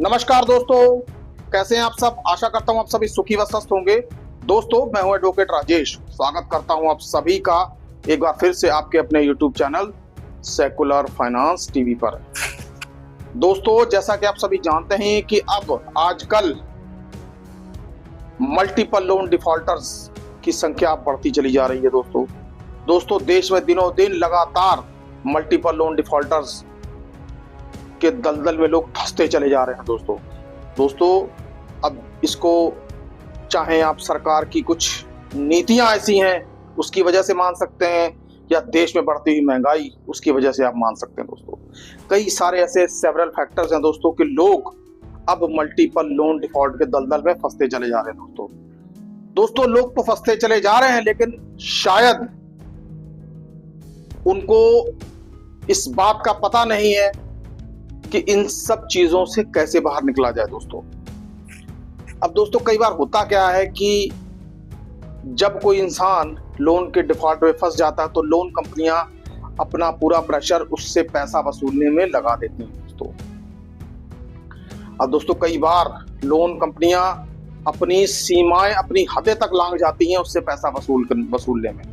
नमस्कार दोस्तों, कैसे हैं आप सब। आशा करता हूं आप सभी सुखी व स्वस्थ होंगे। दोस्तों, मैं हूं एडवोकेट राजेश। स्वागत करता हूं आप सभी का एक बार फिर से आपके अपने YouTube channel secular finance TV पर। दोस्तों, जैसा कि आप सभी जानते हैं कि अब आजकल मल्टीपल लोन डिफॉल्टर्स की संख्या बढ़ती चली जा रही है। दोस्तों देश में दिनों दिन लगातार मल्टीपल लोन डिफॉल्टर्स के दलदल में लोग फंसते चले जा रहे हैं। दोस्तों अब इसको चाहे आप सरकार की कुछ नीतियां ऐसी हैं उसकी वजह से मान सकते हैं, या देश में बढ़ती हुई महंगाई उसकी वजह से आप मान सकते हैं। दोस्तों कई सारे ऐसे सेवरल फैक्टर्स हैं दोस्तों कि लोग अब मल्टीपल लोन डिफॉल्ट के दलदल में फंसते चले जा रहे हैं। दोस्तों लोग तो फंसते चले जा रहे हैं, लेकिन शायद उनको इस बात का पता नहीं है कि इन सब चीजों से कैसे बाहर निकला जाए। अब दोस्तों कई बार होता क्या है कि जब कोई इंसान लोन के डिफॉल्ट में फंस जाता है तो लोन कंपनियां अपना पूरा प्रेशर उससे पैसा वसूलने में लगा देती हैं। अब दोस्तों कई बार लोन कंपनियां अपनी सीमाएं, अपनी हदें तक लांघ जाती हैं उससे पैसा वसूलने में।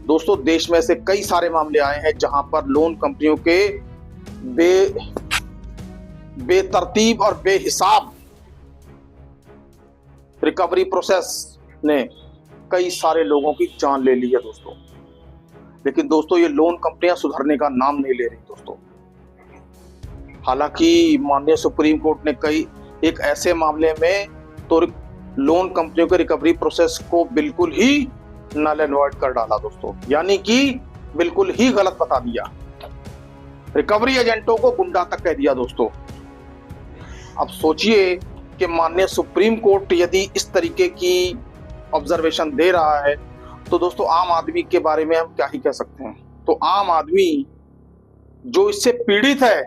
दोस्तों देश में से कई सारे मामले आए हैं जहां पर लोन कंपनियों के बेतरतीब और बेहिसाब रिकवरी प्रोसेस ने कई सारे लोगों की जान ले ली है दोस्तों। लेकिन दोस्तों ये लोन कंपनियां सुधरने का नाम नहीं ले रही दोस्तों। हालांकि माननीय सुप्रीम कोर्ट ने कई एक ऐसे मामले में तो लोन कंपनियों के रिकवरी प्रोसेस को बिल्कुल ही नल एंड वॉइड कर डाला दोस्तों, यानी कि बिल्कुल ही गलत बता दिया। रिकवरी एजेंटों को गुंडा तक कह दिया दोस्तों। अब सोचिए कि माननीय सुप्रीम कोर्ट यदि इस तरीके की ऑब्जर्वेशन दे रहा है तो दोस्तों आम आदमी के बारे में हम क्या ही कह सकते हैं। तो आम आदमी जो इससे पीड़ित है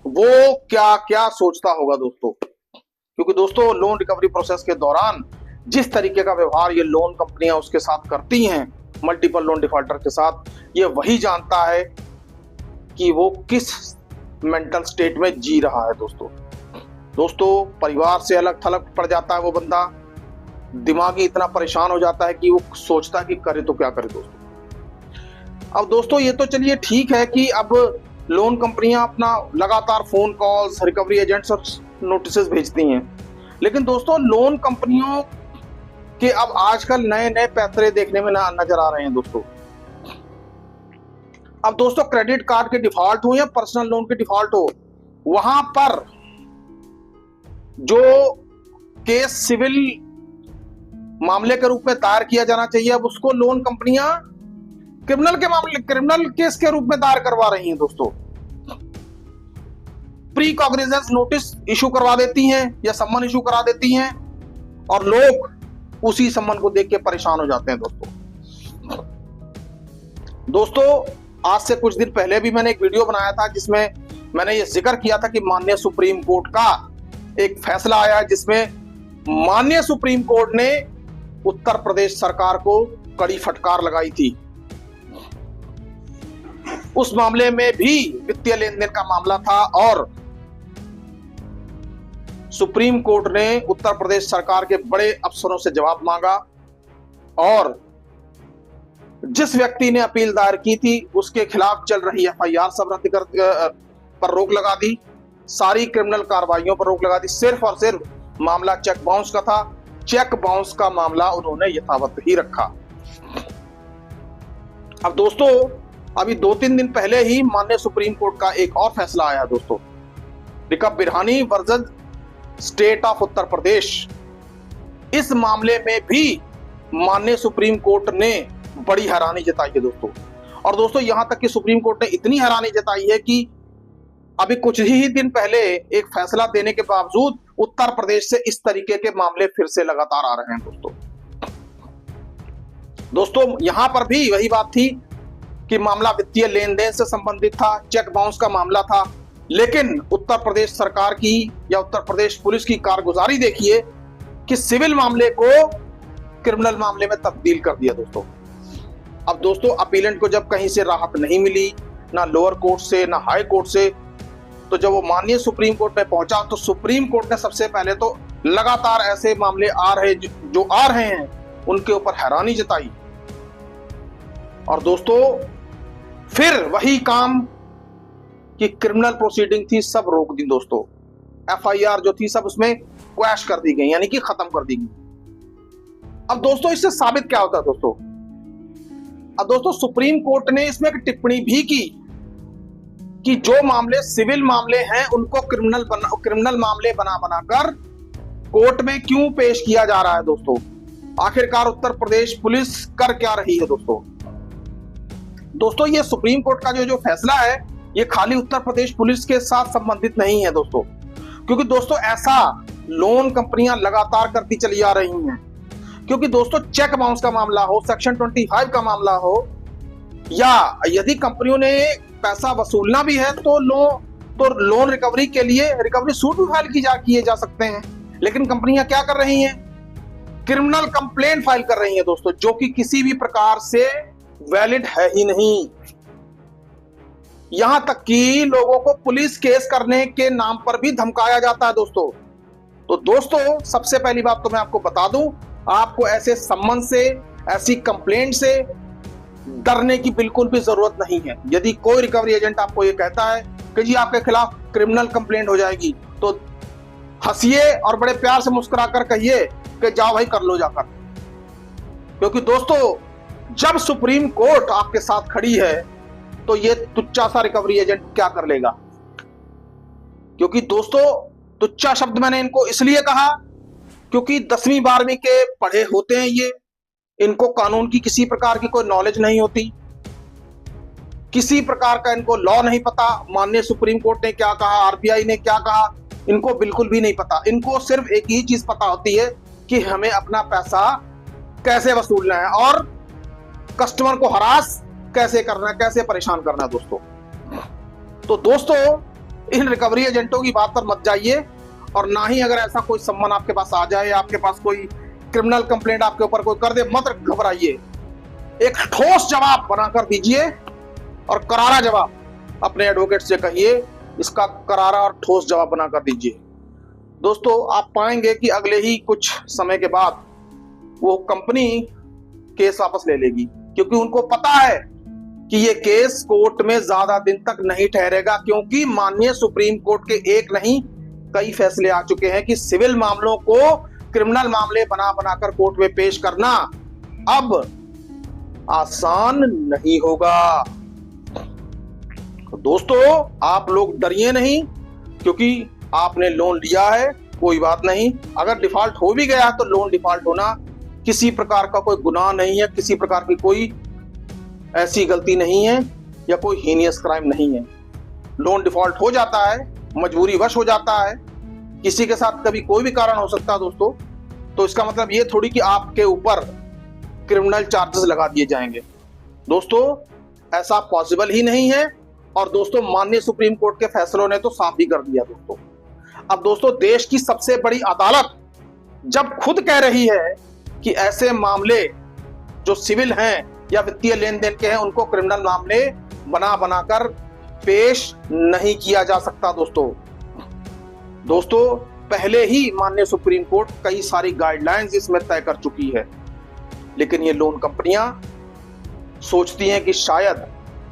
वो क्या क्या सोचता होगा दोस्तों, क्योंकि दोस्तों लोन रिकवरी प्रोसेस के दौरान जिस तरीके का व्यवहार ये लोन कंपनियां उसके साथ करती हैं मल्टीपल लोन डिफॉल्टर के साथ, ये वही जानता है कि वो किस मेंटल स्टेट में जी रहा है। दोस्तों परिवार से अलग थलग पड़ जाता है वो बंदा, दिमागी इतना परेशान हो जाता है कि वो सोचता है कि करे तो क्या करे दोस्तों। अब दोस्तों ये तो चलिए ठीक है कि अब लोन कंपनियां अपना लगातार फोन कॉल्स, रिकवरी एजेंट्स और नोटिसेस भेजती हैं, लेकिन दोस्तों लोन कंपनियों के अब आजकल नए नए पैतरे देखने में नजर आ रहे हैं दोस्तों। अब दोस्तों क्रेडिट कार्ड के डिफॉल्ट हो या पर्सनल लोन के डिफॉल्ट हो, वहां पर जो केस सिविल मामले के रूप में दायर किया जाना चाहिए अब उसको लोन कंपनियां क्रिमिनल केस के रूप में दायर करवा रही हैं दोस्तों। प्री कॉग्निजेंस नोटिस इशू करवा देती हैं या सम्मन इशू करा देती हैं और लोग उसी सम्मन को देख के परेशान हो जाते हैं दोस्तों आज से कुछ दिन पहले भी मैंने एक वीडियो बनाया था जिसमें मैंने ये जिक्र किया था कि माननीय सुप्रीम कोर्ट का एक फैसला आया जिसमें माननीय सुप्रीम कोर्ट ने उत्तर प्रदेश सरकार को कड़ी फटकार लगाई थी। उस मामले में भी वित्तीय लेन देन का मामला था और सुप्रीम कोर्ट ने उत्तर प्रदेश सरकार के बड़े अफसरों से जवाब मांगा और जिस व्यक्ति ने अपील दायर की थी उसके खिलाफ चल रही एफआईआर सब रद्द पर रोक लगा दी, सारी क्रिमिनल कार्रवाइयों पर रोक लगा दी। सिर्फ और सिर्फ मामला चेक बाउंस का था, चेक बाउंस का मामला उन्होंने यथावत ही रखा। अब दोस्तों अभी 2-3 दिन पहले ही माननीय सुप्रीम कोर्ट का एक और फैसला आया दोस्तों, रिकब बिरहानी versus state of Uttar Pradesh. इस मामले में भी माननीय सुप्रीम कोर्ट ने बड़ी हैरानी जताई है दोस्तों। और दोस्तों यहां तक कि सुप्रीम कोर्ट ने इतनी हैरानी जताई है कि अभी कुछ ही दिन पहले एक फैसला देने के बावजूद उत्तर प्रदेश से इस तरीके के मामले फिर से लगातार आ रहे हैं दोस्तों यहां पर भी वही बात थी कि मामला वित्तीय लेन देन से संबंधित था, चेक बाउंस का मामला था, लेकिन उत्तर प्रदेश सरकार की या उत्तर प्रदेश पुलिस की कारगुजारी देखिए कि सिविल मामले को क्रिमिनल मामले में तब्दील कर दिया दोस्तों। अब दोस्तों अपीलेंट को जब कहीं से राहत नहीं मिली, ना लोअर कोर्ट से ना हाई कोर्ट से, तो जब वो माननीय सुप्रीम कोर्ट में पहुंचा तो सुप्रीम कोर्ट ने सबसे पहले तो लगातार ऐसे मामले आ रहे जो आ रहे हैं उनके ऊपर हैरानी जताई। और दोस्तों फिर वही काम कि क्रिमिनल प्रोसीडिंग थी सब रोक दी दोस्तों, एफआईआर जो थी सब उसमें क्वैश कर दी गई, यानी कि खत्म कर दी गई। अब दोस्तों इससे साबित क्या होता है दोस्तों, अब दोस्तों सुप्रीम कोर्ट ने इसमें एक टिप्पणी भी की कि जो मामले सिविल मामले हैं उनको क्रिमिनल मामले बनाकर कोर्ट में क्यों पेश किया जा रहा है दोस्तों। आखिरकार उत्तर प्रदेश पुलिस कर क्या रही है दोस्तों ये सुप्रीम कोर्ट का जो फैसला है ये खाली उत्तर प्रदेश पुलिस के साथ संबंधित नहीं है दोस्तों, क्योंकि दोस्तों ऐसा लोन कंपनियां लगातार करती चली आ रही हैं। क्योंकि दोस्तों चेक बाउंस का मामला हो, सेक्शन 25 का मामला हो, या यदि कंपनियों ने पैसा वसूलना भी है तो लोन रिकवरी के लिए रिकवरी सूट भी फाइल किए जा सकते हैं। लेकिन कंपनियां क्या कर रही हैं, क्रिमिनल कंप्लेंट फाइल कर रही हैं दोस्तों, जो कि किसी भी प्रकार से वैलिड है ही नहीं। यहां तक कि लोगों को पुलिस केस करने के नाम पर भी धमकाया जाता है दोस्तों। तो दोस्तों सबसे पहली बात तो मैं आपको बता दूं, आपको ऐसे सम्मन से, ऐसी कंप्लेंट से डरने की बिल्कुल भी जरूरत नहीं है। यदि कोई रिकवरी एजेंट आपको ये कहता है कि जी आपके खिलाफ क्रिमिनल कंप्लेंट हो जाएगी, तो हंसिए और बड़े प्यार से मुस्कुरा कर कहिए कि जाओ भाई कर लो जाकर। क्योंकि दोस्तों जब सुप्रीम कोर्ट आपके साथ खड़ी है तो ये तुच्चा सा रिकवरी एजेंट क्या कर लेगा। क्योंकि दोस्तों तुच्चा शब्द मैंने इनको इसलिए कहा क्योंकि 10वीं 12वीं के पढ़े होते हैं ये, इनको कानून की किसी प्रकार की कोई नॉलेज नहीं होती, किसी प्रकार का इनको लॉ नहीं पता, माननीय सुप्रीम कोर्ट ने क्या कहा, आरबीआई ने क्या कहा, इनको बिल्कुल भी नहीं पता। इनको सिर्फ एक ही चीज पता होती है कि हमें अपना पैसा कैसे वसूलना है और कस्टमर को हरास कैसे करना है, कैसे परेशान करना है दोस्तों। तो दोस्तों इन रिकवरी एजेंटों की बात पर मत जाइए, और ना ही अगर ऐसा कोई सम्मान आपके पास आ जाए, आपके पास कोई क्रिमिनल कंप्लेंट आपके ऊपर कोई कर दे, मत घबराइए। एक ठोस जवाब बनाकर दीजिए और करारा जवाब अपने एडवोकेट से कहिए, इसका करारा और ठोस जवाब बनाकर दीजिए। दोस्तों आप पाएंगे कि अगले ही कुछ समय के बाद वो कंपनी केस वापस ले लेगी, क्योंकि उनको पता है कि ये केस कोर्ट में ज्यादा दिन तक नहीं ठहरेगा। क्योंकि माननीय सुप्रीम कोर्ट के एक नहीं कई फैसले आ चुके हैं कि सिविल मामलों को क्रिमिनल मामले बनाकर कोर्ट में पेश करना अब आसान नहीं होगा। तो दोस्तों आप लोग डरिए नहीं, क्योंकि आपने लोन लिया है, कोई बात नहीं, अगर डिफॉल्ट हो भी गया तो लोन डिफॉल्ट होना किसी प्रकार का कोई गुनाह नहीं है, किसी प्रकार की कोई ऐसी गलती नहीं है या कोई हीनियस क्राइम नहीं है। लोन डिफॉल्ट हो जाता है, मजबूरी वश हो जाता है, किसी के साथ कभी कोई भी कारण हो सकता है दोस्तों। तो इसका मतलब ये थोड़ी कि आपके ऊपर क्रिमिनल चार्जेस लगा दिए जाएंगे। दोस्तों ऐसा पॉसिबल ही नहीं है, और दोस्तों माननीय सुप्रीम कोर्ट के फैसलों ने तो साफ भी कर दिया दोस्तों। अब दोस्तों देश की सबसे बड़ी अदालत जब खुद कह रही है कि ऐसे मामले जो सिविल हैं या वित्तीय लेन देन के हैं उनको क्रिमिनल मामले बनाकर पेश नहीं किया जा सकता दोस्तों पहले ही माननीय सुप्रीम कोर्ट कई सारी गाइडलाइंस इसमें तय कर चुकी है। लेकिन ये लोन कंपनियां सोचती हैं कि शायद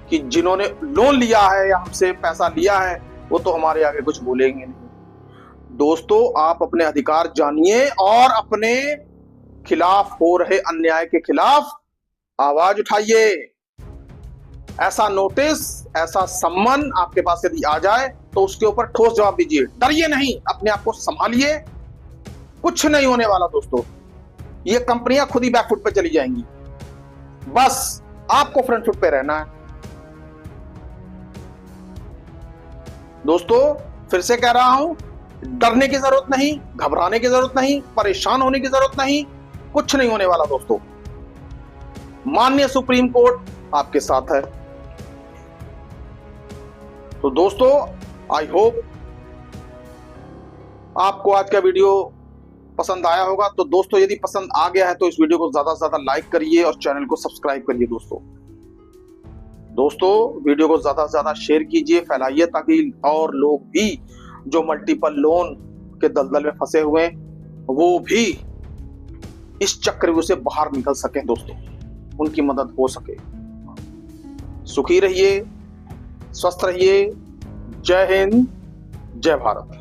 कि जिन्होंने लोन लिया है या हमसे पैसा लिया है वो तो हमारे आगे कुछ बोलेंगे नहीं। दोस्तों आप अपने अधिकार जानिए और अपने खिलाफ हो रहे अन्याय के खिलाफ आवाज उठाइए। ऐसा नोटिस, ऐसा सम्मन आपके पास यदि आ जाए तो उसके ऊपर ठोस जवाब दीजिए। डरिए नहीं, अपने आप को संभालिए, कुछ नहीं होने वाला दोस्तों। ये कंपनियां खुद ही बैकफुट पे चली जाएंगी, बस आपको फ्रंट फुट पे रहना है। दोस्तों फिर से कह रहा हूं, डरने की जरूरत नहीं, घबराने की जरूरत नहीं, परेशान होने की जरूरत नहीं, कुछ नहीं होने वाला दोस्तों। माननीय सुप्रीम कोर्ट आपके साथ है। तो दोस्तों आई होप आपको आज का वीडियो पसंद आया होगा। तो दोस्तों यदि पसंद आ गया है तो इस वीडियो को ज्यादा से ज्यादा लाइक करिए और चैनल को सब्सक्राइब करिए दोस्तों। दोस्तों वीडियो को ज्यादा से ज्यादा शेयर कीजिए, फैलाइए, ताकि और लोग भी जो मल्टीपल लोन के दलदल में फंसे हुए हैं वो भी इस चक्रव्यूह से बाहर निकल सके दोस्तों, उनकी मदद हो सके। सुखी रहिए, स्वस्थ रहिए। जय हिंद, जय भारत।